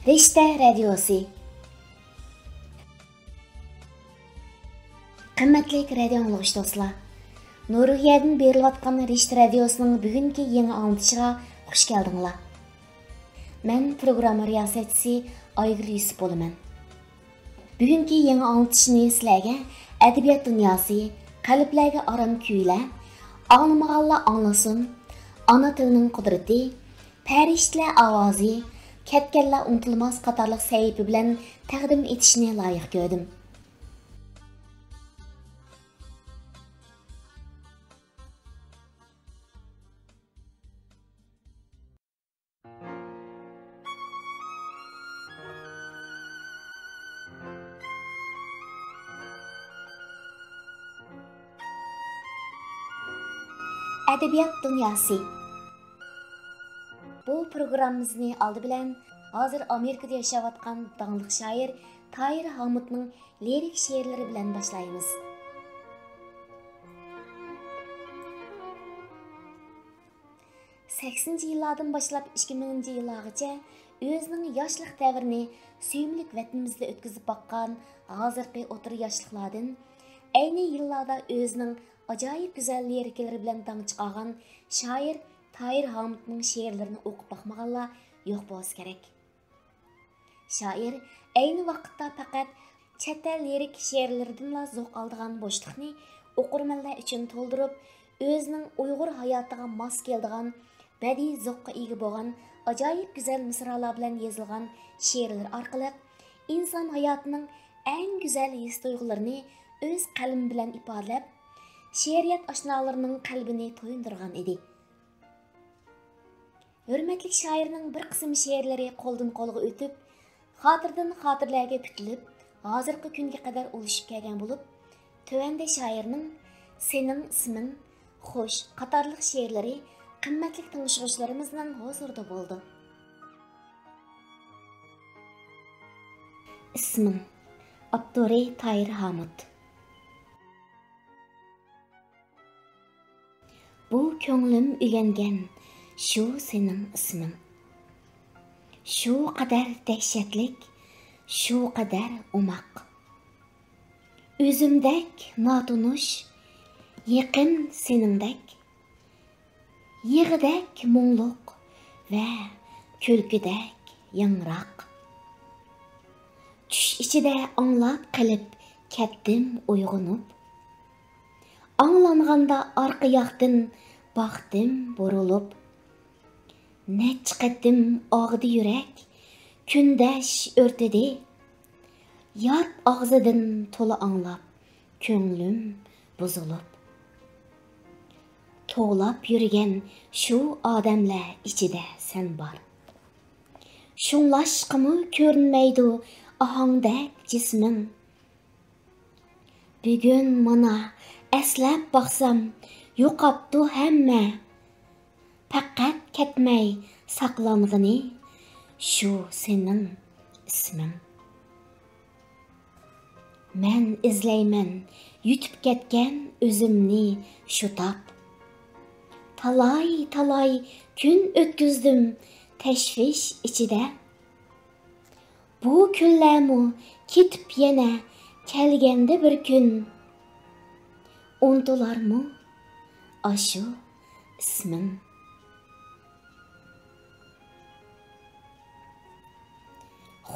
Rishta radiosi. Qimmatli radio anglagıç dostlar. Nuriyadan berilayotgan Rishta radiosining bugungi yangi anglitishga xush keldinglar. Men programma riyosatchisi Aygul Yusuf bo'laman. Bugungi yangi anglitishni sizlarga adabiyot dunyosi, qalblarga aram kuylar, anglamaganlar anglasin, ana tilining qudrati, farishtalar ovozi, ketganlar unutilmas qatorliq sahifa bilan taqdim etishni loyiq ko'rdim. Adabiyot dunyosi. Bu programmamizni oldi bilan hozir Amerikada yashayotgan dangliq shoir Tahir Hamidning lirik she'rlari bilan boshlaymiz. Seksinci yillardan boshlab 2000-ci yillargacha o'zining yoshlik davrini suyimlik vatanimizda o'tkazib boqqan hozirgi o'tir yoshliklardan ayni yillarda o'zining ajoyib go'zal lirikalari bilan dong chiqargan shoir Tahir Hamidning she'rlarini o'qib boqmaganlar yo'q bo'lsa kerak. Shoir ayni vaqtda faqat chet el lirik she'rlaridan zavq oladigan bo'shliqni o'qirmanlar uchun to'ldirib, o'zining Uyg'ur hayotiga mos keladigan badiiy zavqqa ega bo'lgan ajoyib go'zal misralar bilan yozilgan she'rlar orqali inson hayotining eng go'zal his-tuyg'ularini o'z qalbi bilan ifodalab, she'riyat oshnolarining qalbini to'yindirgan edi. Hurmatli shoirning bir qism she'rlari qo'ldan qo'lga o'tib, xotirdan xotirlarga putilib, hozirgi kunga qadar ulashib kelgan bo'lib, tövende shoirning Sening ismin, xo'sh qatorliq she'rlari qimmatli tinglovchilarimizning huzurida bo'ldi. Ismin Abduri Tahir Hamid. Bu ko'nglim uylangan shu sening isming. Shu qadar dahshatlik, shu qadar umoq. O'zimdek notunush, yaqin seningdek. Yig'idek mungluq va kulkidek yangroq. Tush ichida anglab qilib ketdim uyg'onib. Anglanganda arqa yoqdan baxtim burilib. Nech qatim og'di yurak, kundash o'rtadi. Yot og'zidan to'la anglab, ko'nglim buzilib. To'lab yurgan shu odamlar ichida sen bor. Shunlashqimi ko'rinmaydi ohangdek jisming. Bugun mana eslab baqsam yo'qotdi hamma. Faqat ketmay saqlang'ini shu sening isming. Men izlayman yutib ketgan o'zimni shu top. Talay kun o'tkazdim tashvish ichida. Bu kunlarmu ketib yana kelganda bir kun. Unutilarmu ashu isming.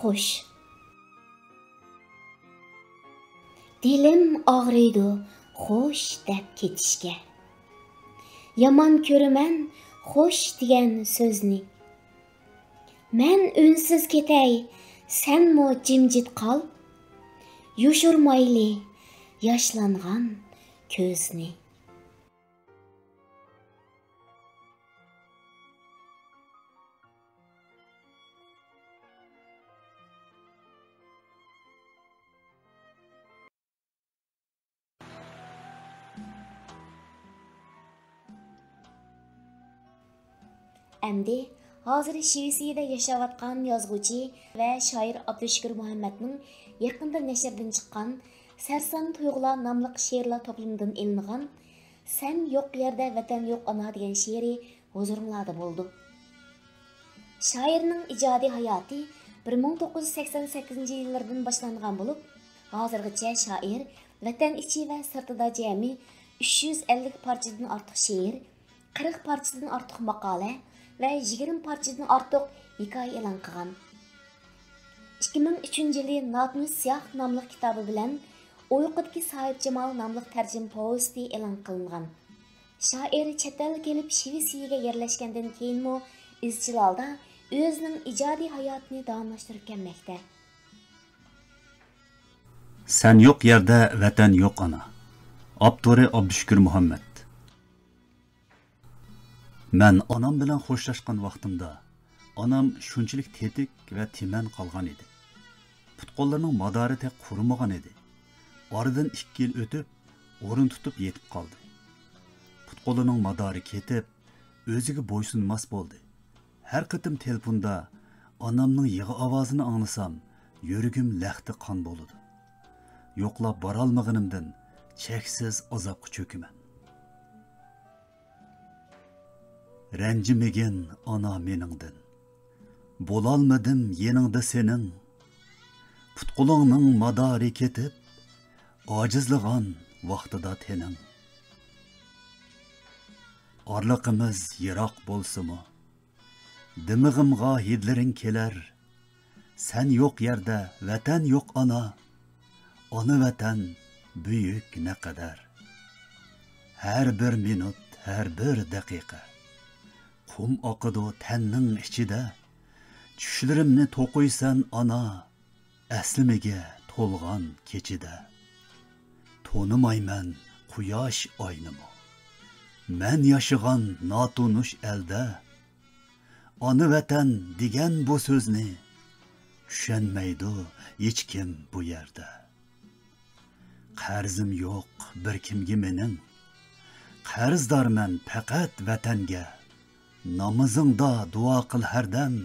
Xo'sh. Dilim og'riydi xo'sh deb ketishga. Yomon ko'raman xo'sh degan so'zni. Men unsiz ketay, senmi jimjit qol. Yushurmayli yoshlangan ko'zni. Әмді, hozir Shvetsiyada yashayotgan yozuvchi va shoir Abdushukur Muhammadning yaqinda nashrdan chiqqan Sarson tuyg'ular nomli she'rlar to'plamidan ilingan Sen yo'q yerda vatan yo'q ana degan she'ri huzurimlarda bo'ldi. Shoirning ijodiy hayoti 1988 yillardan boshlangan bo'lib, hozirgacha shoir vatan ichi va sirtida jami 350 parchadan ortiq she'r, 40 parchadan ortiq maqola va 20 parchadan ortiq hikoya e'lon qilgan. 2003 yili Natmus Siyah nomli kitobi bilan Uyqudagi Sohib Jamol nomli tarjima povesti e'lon qilingan. Shoir chet elga kelib Shvetsiyaga yerlashgandan keyinmi izchil holda o'zining ijodiy hayotini davomlashtirib kelmoqda. Sen yo'q yerda vatan yo'q ana. Abduri Abdushukur Muhammad. Men onam bilan xo'shlashgan vaqtimda onam shunchalik tetik va timan qolgan edi. Putqollarining madori tek qurmagan edi. Oradan 2 yil o'tib, o'rin tutib yetib qoldi. Putqolining madori ketib, o'ziga bo'ysunmas bo'ldi. Har qitim telefonda onamning yig'i ovozini anglasam, yuragim lahti qon bo'ladi. Yo'qlab bora olmaganimdan cheksiz azobga cho'kaman. Ranjimagin ona meningdan. Bo'lolmadim yeningda sening. Putqulingning madori ketib, ojizlig'an vaqtida tening. Orliqimiz yiroq bo'lsa-mu, dimig'imga hidlaring kelar. Sen yo'q yerda vatan yo'q ana. Ona vatan büyük ne kadar. Her bir minut, her bir dakika. Kum akıdı tenning içide. Düşlerimni to'qiysan ana. Aslimige to'lgan kechida. To'nimayman quyosh oynimi. Men yashagan notunush elde. Ona vatan degan bu so'zni tushunmaydi hech kim bu yerda. Qarzim yo'q bir kimga mening. Qarzdorman faqat vatanga. Namozingda duo qil hardam.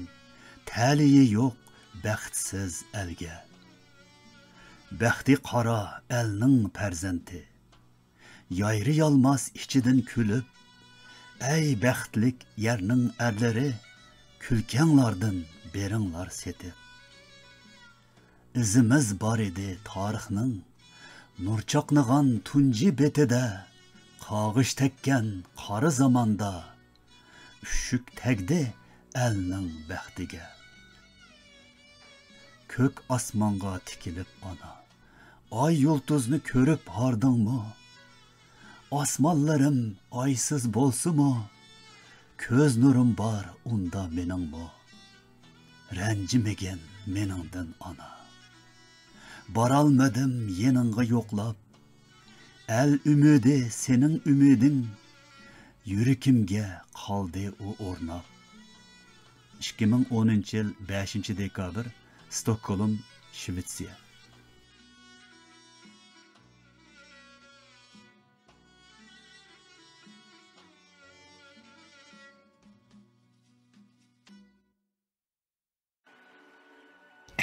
Ta'liyi yo'q baxtsiz elga. Baxti qora elning farzandi. Yayri yalmaz ichidan kulib. Ey baxtlik yerning erlari, kulkanglardan beringlar setib. Izimiz bor edi tarixning. Nur chaqnagan tunji betida, qog'ish tekkan qora zamonda, ushuk tegdi elning baxtiga. Ko'k osmonga tikilib ona, ay yulduzni ko'rib hardingmi? Osmonlarim oysiz bo'lsa-mu, ko'z nurim bor unda meningmi? Ranjimagin meningdan ona. Baralmadım yeningga yo'qlab. El ümidi senin ümidin. Yürəkimga qoldi u o'rnab. 2010 yil 5 dekabr, Stockholm, Shvetsiya.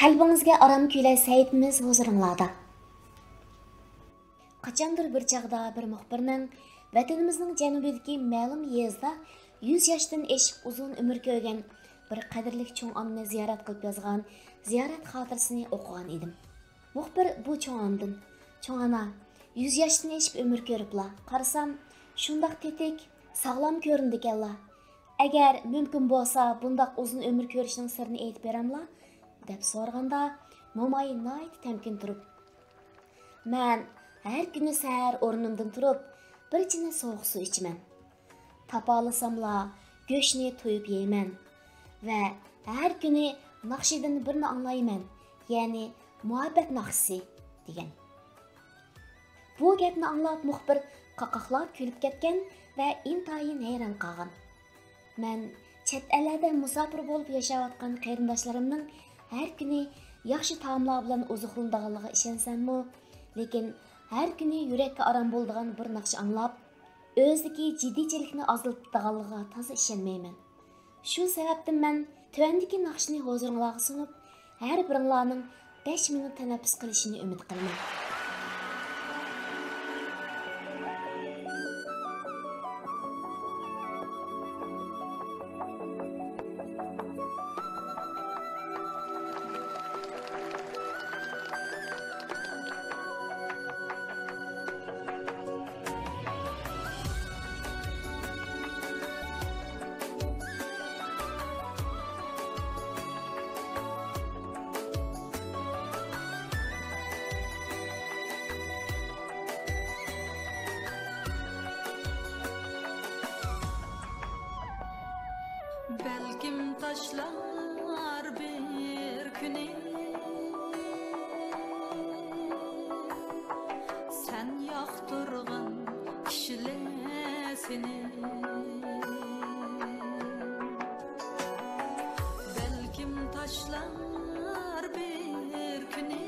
Qalbingizga aram kuylay saytimiz huzuringlarda. Qachondir bir chaqda bir muxbirning vatanimizning janubidagi ma'lum yezda 100 yoshdan eshib uzun umr ko'rgan bir qadrli cho'ng onni ziyorat qilib yozgan ziyorat xotirasini o'qigan edim. Muxbir bu cho'ng ondan, cho'ng ona 100 yoshdan eshib umr ko'ribla, qarasam shundoq tetik, sog'lom ko'rindi ekanlar. Agar mumkin bo'lsa, bundoq uzun umr ko'rishning sirini aytib beramlar deb so'raganda, mo'may nayt temkin turib, "Men her kuni sahar o'rnimdan turib, bir china sovuq suv ichaman. Tapolasamla go'shtni to'yib yeyman va har kuni naqshidan birini anglayman, ya'ni muhabbat naqsi" degan. Bu gapni anglab muxbir qaqaqlab kulib ketgan va intayin hayron qolgan. Men chet ellarda musofir bo'lib yashayotgan qarindoshlarimning her kuni yaxshi taomlar bilan oziqlanadiganligiga ishonsam-mu, lekin her kuni yurakka aram bo'ladigan bir naqsh anglab, o'zidagi jiddiychilikni azaltadiganligiga toza ishonmayman. Shu sababdan men tuvandagi naqshni huzuringizga sunib, har biringlarning 5 minut tanaffus qilishini umid qilaman. taşlar bir güne sen yaktırgan kişiler seni belkim taşlar bir güne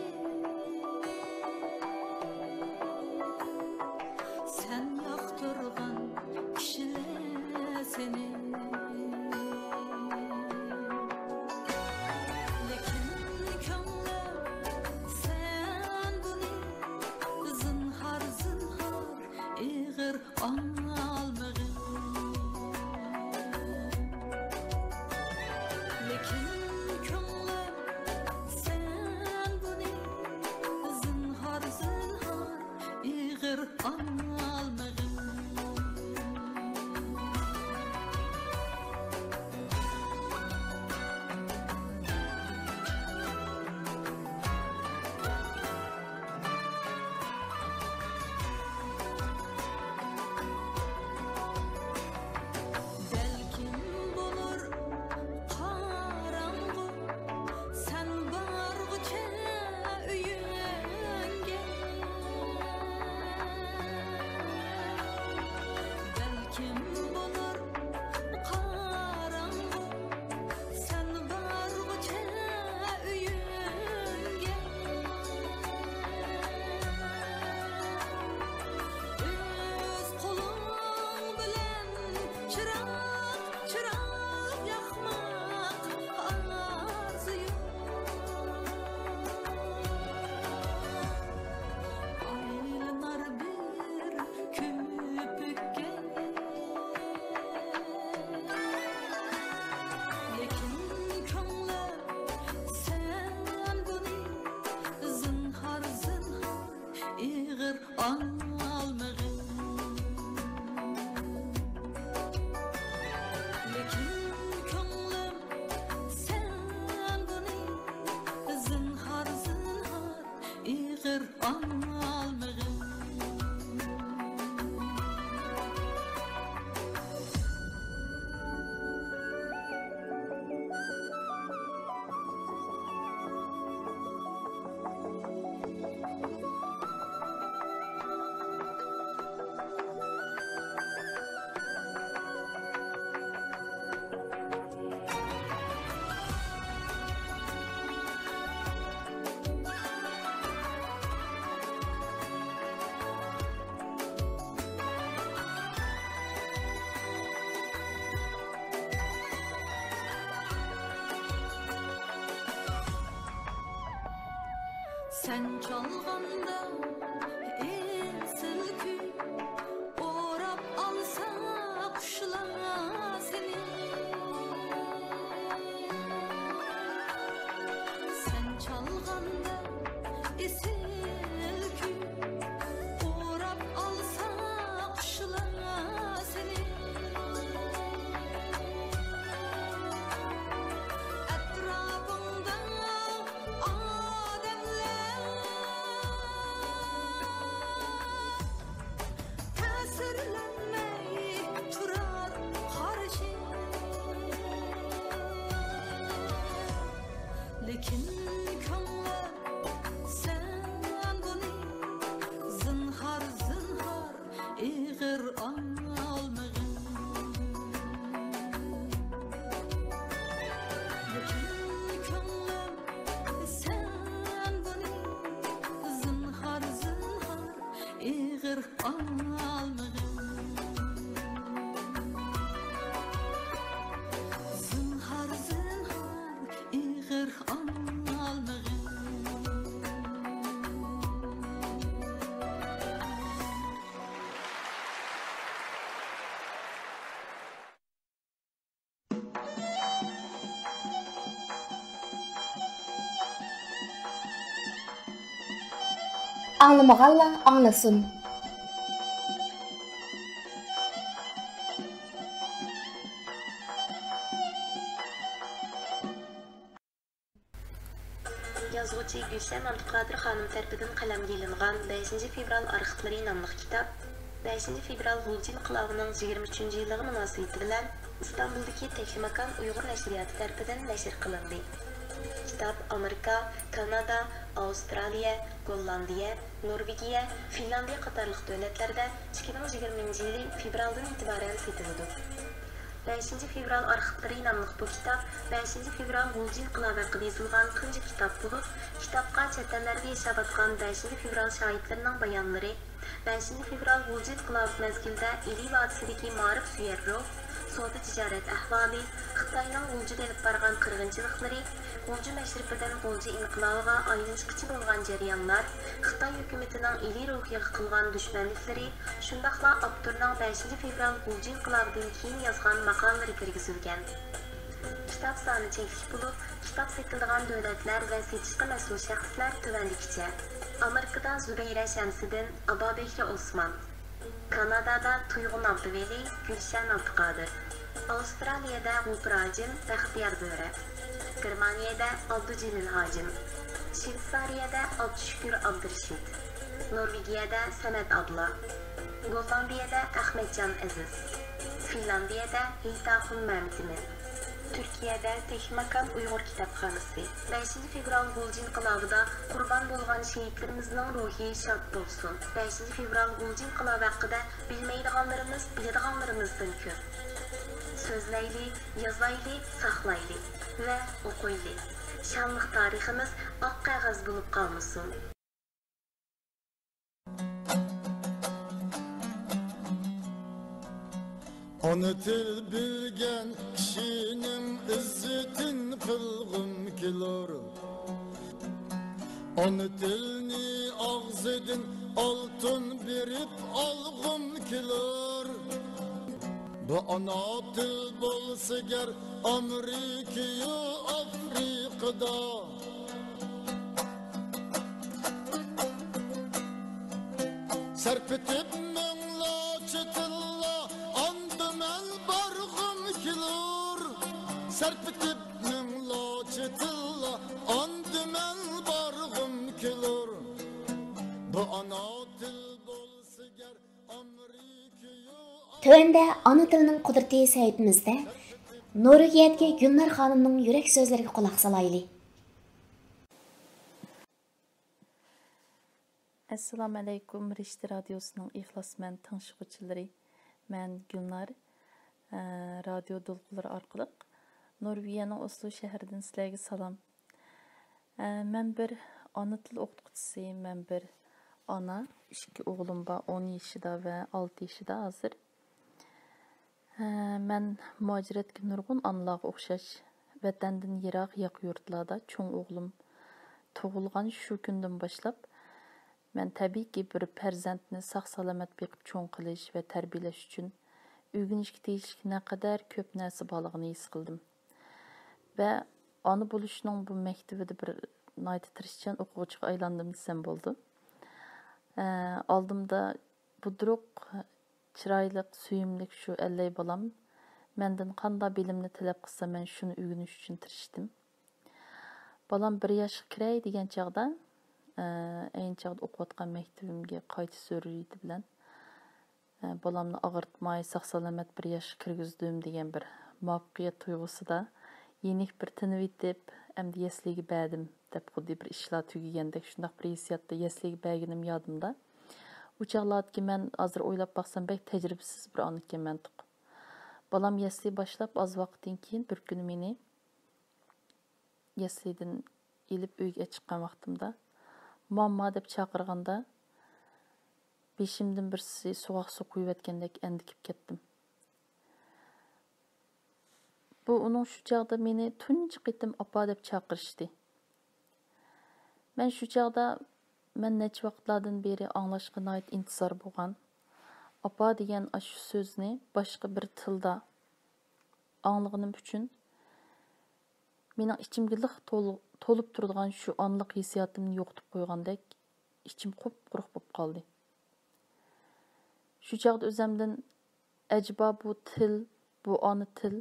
sen yaktırgan kişiler seni sen çalganda silkü orap alsa kuşlar seni sen çalganda silkü orap alsa kuşlar seni etrafında lekin kanla sen buni zinhar ig'ir almag'in lekin kanla sen buni zinhar ig'ir almag'in zinhar ig'ir Anlamağanlar anlasın. Yazğıcı Gülşen Abdulqadir xanım tərəfindən qələmə ilinğan 5 fevral arxivləri namlıq kitab 5 fevral Gulji inqilabının 23-cü illiği münasibəti bilan İstanbul'daki Teklimakan Uyghur Nəşriyyatı tərəfindən nəşr qılındı. Kitap Amerika, Kanada, Avustraliya, Gollandiya, Norvegiya, Finlandiya qatarlıq dövlətlərdə 2020 yılı fevraldan etibarən satıldı. 5 fevral arxivləri namlıq bu kitap 5 fevral Gulji inqilobi haqida yazılған tunji kitap bo'lib, kitapqa chet ellarda yashab atgan 5 fevral shohidlarining bayonlari, 5 fevral Gulji inqilobi mezgilida Ili vodisidagi ma'rif suyar ruh, savdo tijorat ahvoli, Xitoyning Guljiga olib borgan qirg'inchiliklari, Gulji mashrifidan Gulji inqilobiga aylanishqchi bo'lgan jarayonlar, Xitoy hukumatining Ili ruhiga qilgan dushmanliklari, shundaqla avtorning 5 fevral Gulji inqilobidan keyin yozgan maqolalari kirgizilgan. Kitap soni cheklik bo'lib, kitap sotiladigan davlatlar va setishga mas'ul shaxslar tuvanligicha. Amerikada Zurayra Shamsiddin, Abobekri Osman. Kanadada Tuyg'un Abduveli, Gulshan Abduqodir. Avustraliyada G'ufrojim, Baxtiyor Bo'ri. Germaniyada Abdujalil Hojim. Shveysariyada Abdushukur Abdurashid. Norvegiyada Samat Abla. Gollandiyada Ahmedjon Aziz. Finlandiyada Heytaxun Mamtimin. Türkiye'de Teklimakan Uyghur Kitapxonasi. 5 fevral Gulji inqilobida qurban bo'lgan şehitlerimizning ruhi shod bo'lsin. 5 fevral Gulji inqilobi haqida bilmaydiganlarimiz biladiganlarimizdan ko'p. So'zlayli, yozayli, saqlayli va o'qiyli. Şanlıq tariximiz oq qog'oz bo'lib qolmasin. Onu til bilgen kişinin izzetin kılgım kilor. Onu tilni ağzedin altın berip algım kilor. Bu ana til bolsa ger Amerika'yı Afrika'da. Serpetip mınlaçı tilla andım el bargım kilor. Serpetip mınlaçı tilla andım el bargım kilor. Bu ana til bolsa ger Amerika'yı. Tövende ana tilinin kudreti saytimizde Norvegiyadagi Gulnar xonimning yurak so'zlariga quloq solaylik. Assalamu alaykum Rishti radiosunun ixlasmən tanışıqçıları. Mən Gülnar, radio dolquları arqılıq Norvegiyanın Oslo şəhərindən sizlərə salam. Mən bir ana til oxutqucusu, mən bir ana, 2 oğlum var, 10 yaşında və 6 yaşında hazır. Mən muhaciretki nurgun anlağı oxşaş, vətəndən yiraq yaq yurtlarda çoğun oğlum toğulğan şu gündən başlap, mən təbii ki bir pərzəntini sağ-salamat beqib çoğun qilish və tərbiyələş üçün öyrənişki deyişki nə qədər köp nəsi balığını his qıldım. Və ana buluşunun bu məktəbində bir naytı tirişçən oxuğucuğa aylandım desəm boldu. Aldımda budruq, çiraylıq, suyumlik şu əlləy balam. Məndən qanda bilimni tələb qısa mən şunu öyrəniş üçün tirişdim. Balam 1 yaşqa kirəy degan çağda ayın çağda oxuyatqan məktəbimə qaytı sörüydi bilən. Balamni ağırtmay, sağ-salamat 1 yaşqa kirgizdim degan bir muvaffaqiyat tuyg'usi da yenik bir tinib etib, əmdi yesliga bədim deb xuddi bir ishlar tugagandek shundaq bir hissiyatda yesliga bəginim yodimda. Bu çağlardaki mən hazır oylab baxsam bək təcrübəsiz bir an ekan mən tuq. Balam yesli başlap az vaqtdan keyin bir gün meni yeslidən elib uyga chiqqan vaqtimda mamma deb chaqirganda beshimdan birisi soğuq su quyib etgandek andikib ketdim. Bu onun şu çağda meni tunji qitim apa deb chaqirishdi. Mən şu çağda mən neçə vaqtlardan beri anlaşqa nayt intizar bo'lgan. Apa degan shu so'zni boshqa bir tilda anlığım üçün mening ichimga liq to'lib turadigan shu onliq hissiyotimni yo'qotib qo'ygandek ichim qup-quruq bo'lib qoldi. Shu chaqda o'zimdan acaba bu til, bu ona til,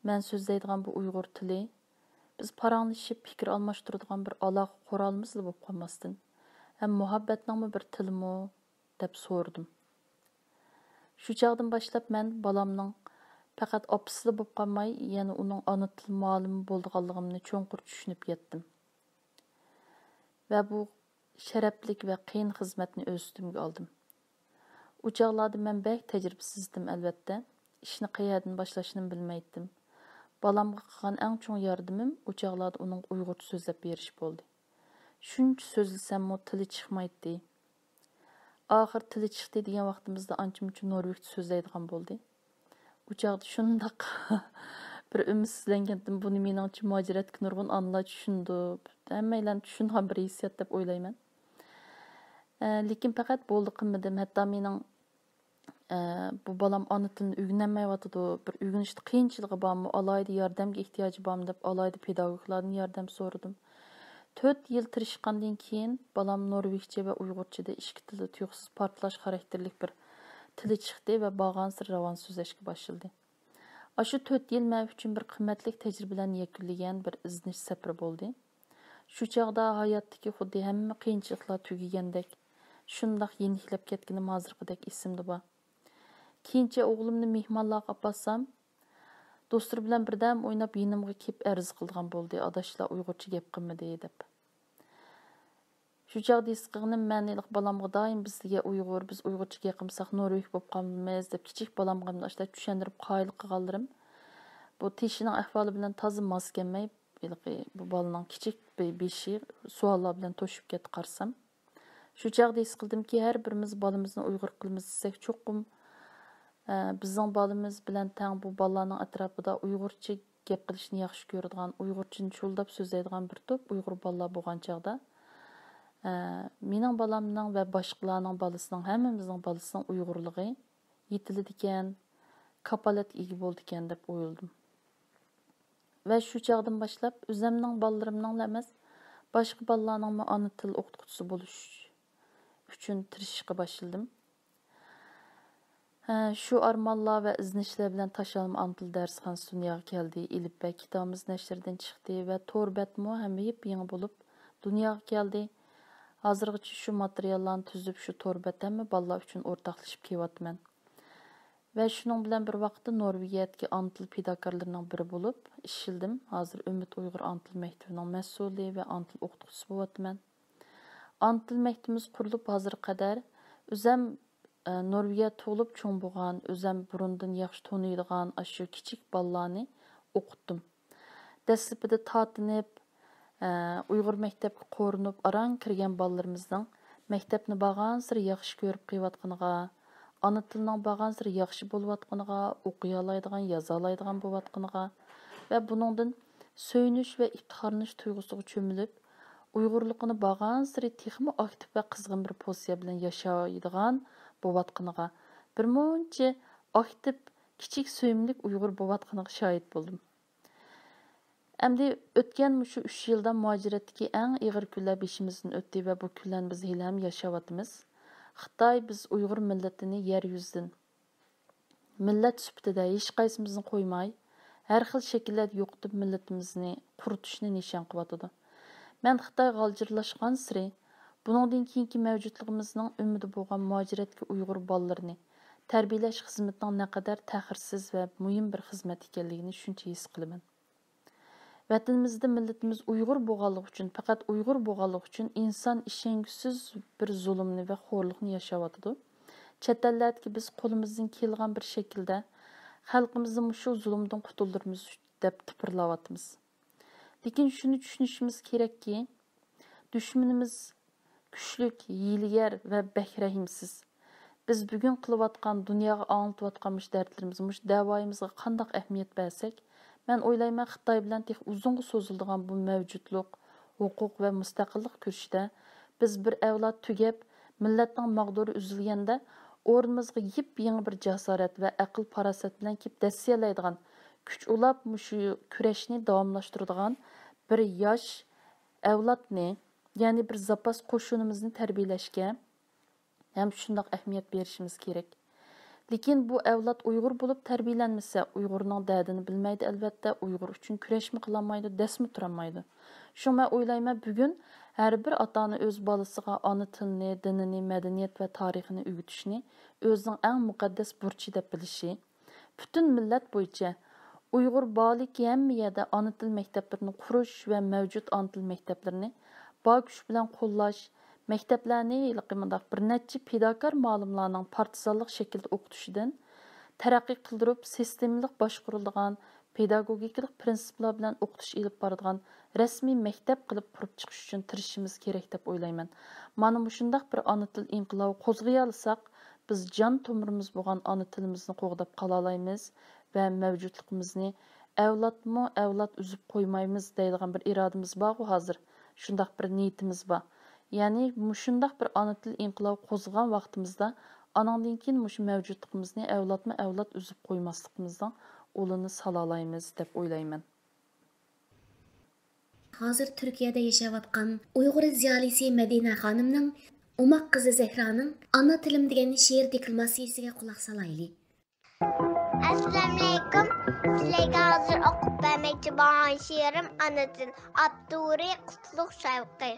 men so'zlaydigan bu Uyg'ur tili biz paranglashib fikr almashtiradigan bir aloqa qurolimiz bo'lib qolmasdan hem muhabbatning bir tilimi deb so'radim. Shu chaqdan boshlab men balamning Faqat opsizli bo'lib qolmay, yana uning ana til ma'lumi bo'lganligimni cho'nqur tushunib yetdim. Va bu sharaflik va qiyin xizmatni o'z ustimga oldim. U chog'larda men bek tajribasizdim albatta. İşni qayerdan boshlashni bilmaydim. Balamga qilgan eng cho'ng yordamim u chog'larda uning uyg'urcha so'zlab berish bo'ldi. Shuncha so'zlasam-mu tili chiqmaydi. Oxir tili chiqdi degan vaqtimizda ancha-muncha norvegcha so'zlaydigan bo'ldi. U chog'da shundaq bir ümidsizlangandim. Buni meningcha mojiratga nurg'un anlar tushundi. Hammalar tushungan bir hissiyat deb o'ylayman. Lekin faqat bo'ldi qilmadim. Hatto mening bu balam ana tilini o'rganmayotdi. Bir o'rganishda qiyinchiligi bormi, alayda yordamga ehtiyoji bormi deb alayda pedagoglardan yordam so'radim. 4 yil tirishgandan keyin balam norvegcha va uyg'urchada ikki tilda tuyuqsiz portlash xarakterlik bir tili chiqdi va bag'ansir ravon so'zlashga boshladi. Shu 4 yil men uchun bir qimmatli tajribalarni yakunlagan bir iznish safari bo'ldi. Shu chog'da hayotdagi xuddi hamma qiyinchiliklar tugagandek, shundoq yeniklab ketganim hozirgidek esimda bor. Keyincha o'g'limni mehmonlarga olib borsam, do'stlar bilan birdam o'ynab yonimga kelib arz qilgan bo'ldi. Adashlar uyg'urcha gap qilmadi deb. Shu chog'da his qilganim ma'nilik balamga doim bizga uyg'ur, biz uyg'urcha gap qilsak norveg bo'lib qolmaymiz deb kichik balamga ashta tushuntirib qoyil qilganlarim. Bu tishining ahvoli bilan toza mos kelmay, bu balaning kichik beshi savollar bilan to'shib ketdi qarsam. Shu chog'da his qildimki, har birimiz balamizni uyg'ur qilamiz desak, cho'qim bizning balamiz bilan tang bu balalarning atrofida uyg'urcha gap qilishni yaxshi ko'radigan, uyg'urchani cho'ldab so'zlaydigan bir to'p uyg'ur balalar bo'lgan chog'da mening balamning va boshqalarning balasining, hammamizning balasining uyg'urligi yetiladi ekan, kapolatga ega bo'ldi ekan deb o'yladim. Va shu chog'dan boshlab o'zimning balalarimning emas, boshqa balalarning ana til o'qituvchisi bo'lish uchun tirishishga boshladim. Shu armonlar va iznishlar bilan Tashalma ana til darsxonasi dunyoga keldi. Elif va kitobimiz nashrdan chiqdi va to'rbatmo hamma yangi bo'lib dunyoga keldi. Hozirgacha shu materiallarni tuzib, shu to'rbat hamma bolalar uchun o'rtoqlashib kelyapman. Va shuning bilan bir vaqtda Norvegiyadagi ana til pedagoglarining biri bo'lib ishildim. Hozir Umid Uyg'ur ana til maktabining mas'uli va ana til o'qituvchisi bo'lyapman. Ana til maktabimiz qurilib hozir qadar o'zim Norvegiya tug'ilib cho'ng bo'lgan, o'zim burundan yaxshi taniydigan shu kichik bolalarni o'qitdim. Dastlabida tatinib, Uyg'ur maktabga qo'rinib, arang kirgan bolalarimizning maktabni bag'ansir yaxshi ko'rib qilayotganiga, ana tilning bag'ansir yaxshi bo'layotganiga, o'qiy oladigan, yoza oladigan bo'layotganiga va buningdan so'yinish va iftixorlanish tuyg'usiga cho'milib, Uyg'urligini bag'ansir texmi aktiv va qizg'in bir pozitsiya bilan yashaydigan bo'layotganiga, bir muncha aktiv, kichik so'yimlik Uyg'ur bo'layotganiga shohid bo'ldim. Endi o'tgan shu 3 yilda muajiratdagi eng ig'ir kunlar beshimizdan o'tdi va bu kunlarni biz hali ham yashayapmiz. Xitoy biz Uyg'ur millatini yer yuzidan millat sifatida hech qaysimizni qo'ymay, har xil shakllarda yo'qotib millatimizni quritishni nishon qilyotdi. Men Xitoy g'aljirlashgan siri buningdan keyingi mavjudligimizning umidi bo'lgan muajiratga Uyg'ur bolalarini tarbiyalash xizmatining naqadar ta'xirsiz va muhim bir xizmat ekanligini shuncha his qilaman. Vatanimizda millatimiz Uyg'ur bo'lganligi uchun, faqat Uyg'ur bo'lganligi uchun inson ishongusiz bir zulmni va xo'rlikni yashayotdi. Chet ellardagi biz qo'limizdan kelgan bir shaklda xalqimizni shu zulmdan qutuldiramiz deb tipirlayapmiz. Lekin shuni tushunishimiz kerakki, dushmanimiz kuchlik, hiylagar va bakrahimsiz. Biz bugun qilayotgan, dunyoga anlatayotgan dardlarimiz, da'voyimizga qanday ahamiyat bersak, men o'ylayman Xitoy bilan tek uzunga so'ziladigan bu mavjudlik, huquq va mustaqillik kurashida biz bir avlod tugab, millatning mag'duri uzilganda o'rnimizga yip-yangi bir jasorat va aql farosat bilan kelib dassiyalaydigan, kuch ulab shu kurashni davomlashtiradigan bir yosh avlodni, ya'ni bir zapas qo'shinimizni tarbiyalashga ham shundoq ahamiyat berishimiz kerak. Lekin bu avlod Uyg'ur bo'lib tarbiyalanmasa, Uyg'urning dardini bilmaydi albatta, Uyg'ur uchun kurashmi qilolmaydi, dasmi turolmaydi. Shunga o'ylayman, bugun har bir ota-ona o'z bolasiga ona tilini, dinini, madaniyat va tarixini o'rgatishni o'zining eng muqaddas burchi deb bilishi Bütün millat bo'yicha Uyg'ur baliki hamma yerda ona til maktablarini qurish va mavjud ona til maktablarini bor kuch bilan qo'llash, maktablarni bir necha fidokor ma'lumlarning partizanlik shaklda o'qitishidan taraqqiy qildirib, sistemalik boshqarilgan pedagogikalik prinsiplar bilan o'qitish ilib boradigan rasmiy maktab qilib qurib chiqish uchun tirishimiz kerak deb o'ylayman. Mana shunday bir ona til inqilobi qo'zg'ay olsak, biz jon tomirimiz bo'lgan ona tilimizni qo'g'dab qola olamiz va mavjudligimizni avlod uzib qo'ymaymiz deydigan bir irodamiz bor hozir. Shunday bir niyatimiz bor. Ya'ni shunday bir ona til inqilobi qo'zg'agan vaqtimizda anandan keyin shu mavjudligimizni avlod uzib qo'ymasligimizdan olini sala olaymiz deb o'ylayman. Hozir Turkiyada yashayotgan Uyg'ur ziyolisi Madina xonimning Umoq qizi Zehraning Ana tilim degan she'r deklamatsiyasiga quloq solaylik. Assalamu alaykum. Sizlarga hozir o'qib bermoqchi bo'lgan she'rim Ana til. Abduri Qutlug' Shavqi.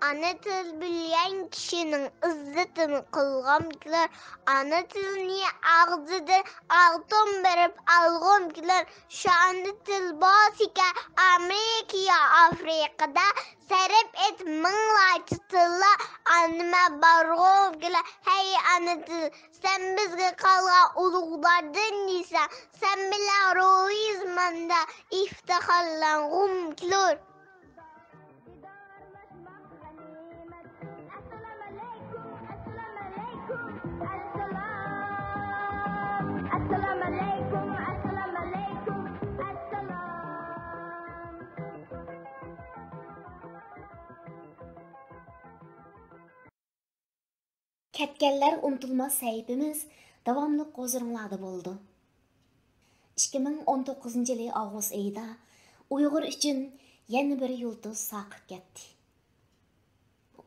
Ana til bilgan kishining izzatini qilg'am kelar. Ana tilni og'zidan oltin berib alg'am kelar. Shu ana til bosika Amerika yo Afrikada sarf et minglarcha tillar anima barg'am kelar. Hey ana til, sen bizga qolgan ulug'lardan deysan. Sen bilan ruhizmanda iftiharlang'um kelar. Ketkenler unutulmaz sahibimiz davamlı qo'zg'oringlarda bo'ldi. 2019 yılı Ağustos ayida Uyg'ur uchun yana bir yulduz saqib ketdi.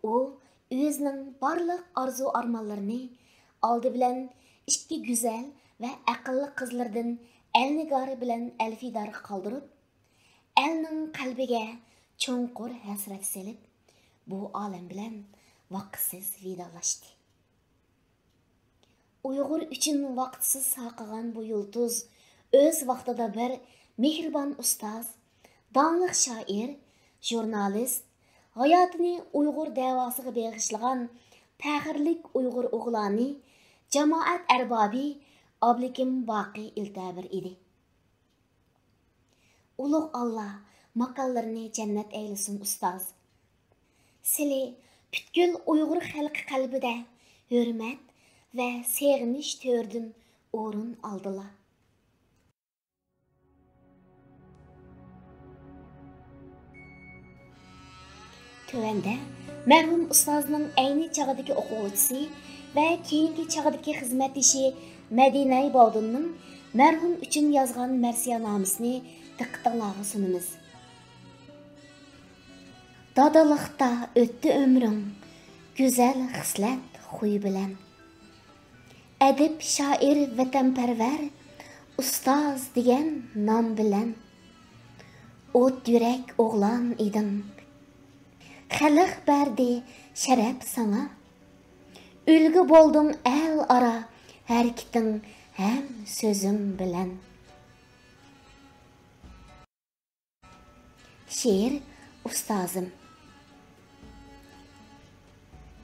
U o'zining barliq arzu-armonlarini oldi bilan ikki go'zal va aqlli qizlardan Elnigari bilan Elfidar qoldirib, elning qalbiga cho'nqur hasrat selib, bu olam bilan vaqtsiz vidolashdi. Uyg'ur uchun vaqtsiz saqagan bu yulduz o'z vaqtida bir mehribon ustoz, donliq shoir, jurnalist, hayotini Uyg'ur davosiga bag'ishlagan faxrlik Uyg'ur o'g'loni, jamoat arbobi Oblikim Boqi iltabir edi. Ulug' Allah makonlarini jannat aylasin ustoz. Sili butkul Uyg'ur xalqi qalbida hurmat ve sevginish tördün o'rin oldilar. Tövende merhum ustozning ayni chog'idagi o'quvchisi va keyingi chog'idagi xizmatdoshi Madina Boldunning merhum uchun yozgan marsiyanomesini diqqatingizga sunamiz. Dadalıqda o'tdi ömrüm, güzel xislat xuy bilan. Edip, şair, vatanperver, ustoz degan nom bilan. O't yürek oğlan idin. Xalq berdi sharaf sana. Ulgu boldun el ara, harakating hem sözüm bilan. Şiir ustozim.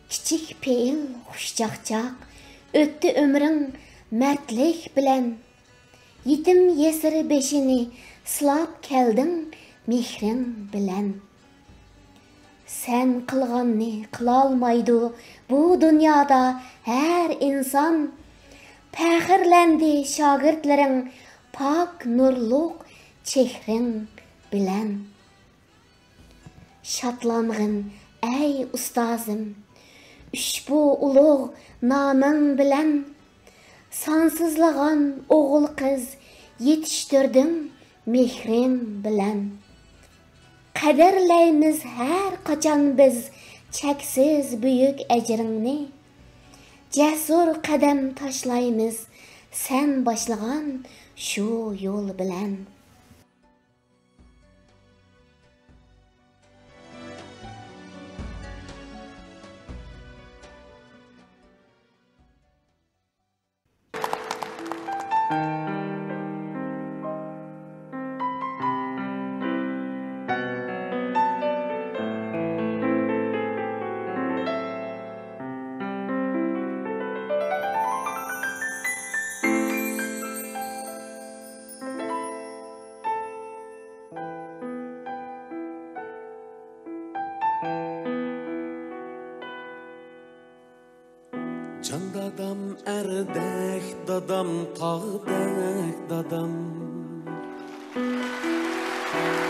Kichik pe'il xushchaqchaq o'tdi ömrün mertlik bilen. Yetim yesir beşini silab keldin mehrin bilen. Sen qilganni qilolmaydi bu dünyada her insan. Faxrlendi şagirdlerin pak nurluq chehrin bilen. Şatlangın ey ustozim, ushbu ulug' naming bilan sansizlagan o'g'il qiz yetishtirdim mehrim bilan. Qadrlaymiz har qachon biz cheksiz buyuk ajringni. Jasur qadam tashlaymiz sen boshlagan shu yo'l bilan. Can dadam erdek dadam tağdek dadam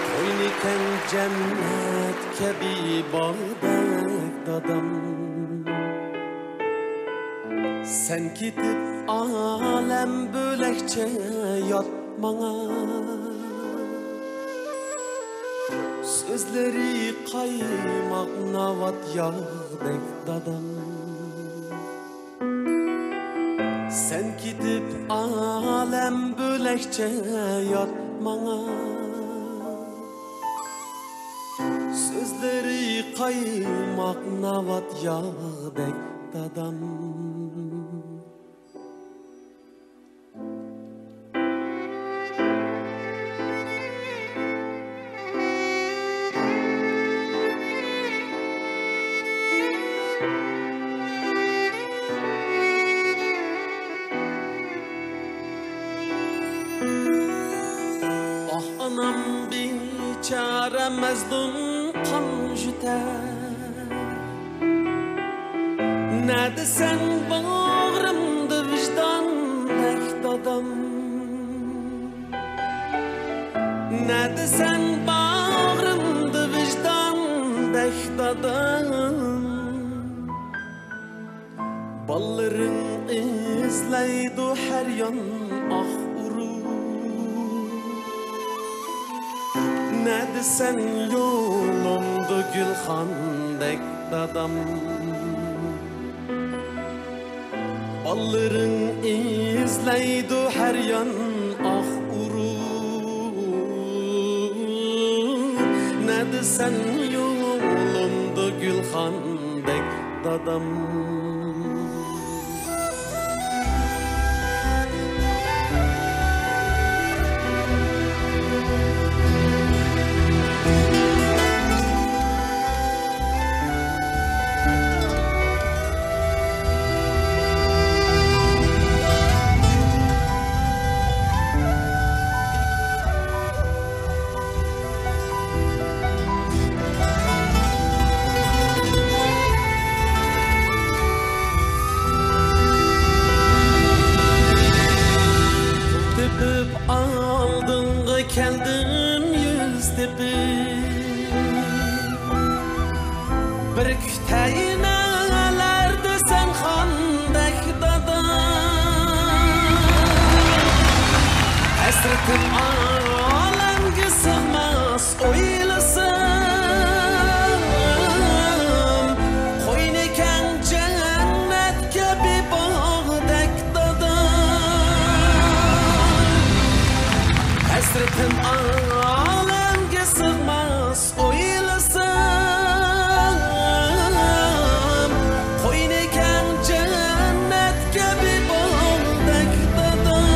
Koyniken cennet kebi bağdek dadam Sen gidip alem bölekçe yatmana Sözleri kaymak navat yağdek dadam Sen gidip alem bölekçe yatmana Sözleri kaymak navat yağdek dadam Anam biçare mezdun kan jüter Ne desen bağrımda vicdan nek dadam Ne desen bağrımda vicdan nek dadam Balların izleydu her yan ah Ne desen yolumdu gülxandek dadam Balların izleydu her yan ah urur Ne desen yolumdu gülxandek dadam Kendim yüz tepip Bir küteyinelerde sen xandek dadam Esretim alemge sığmaz oylasam Koyniken cennet gibi bağdek dadam Hasretim alemge sığmaz oylasam Koyniken cennet gibi bağdek dadam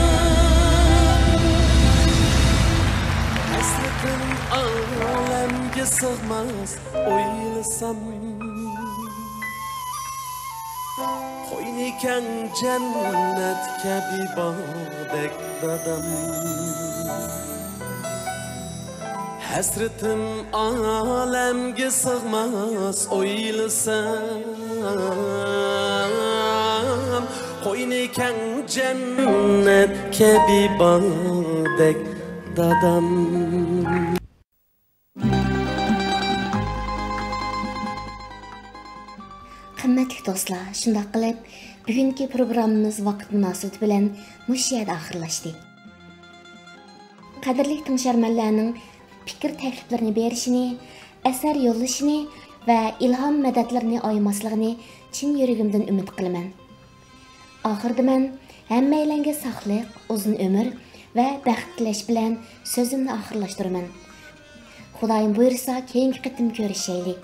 Hasretim alemge sığmaz oylasam Koyniken cennet gibi bağdek dadam Hasretim alemge sığmaz oylasam Koyniken cennet kebi bağdek dadam Qimmatli do'stlar, shunday qilib bugungi programmamiz vaqt munosabati bilan mush yerda oxirlashdi. Qadrli tingshormanlarning fikr takliflarini berishini, asar yo'llashini va ilhom madadlarini oymasligini chin yuragimdan umid qilaman. Oxirda men hammalarga sog'lik, uzun umr va baxt tilash bilan so'zimni oxirlashtiraman. Xudoyim buyursa, keyingi qitim ko'rishaylik.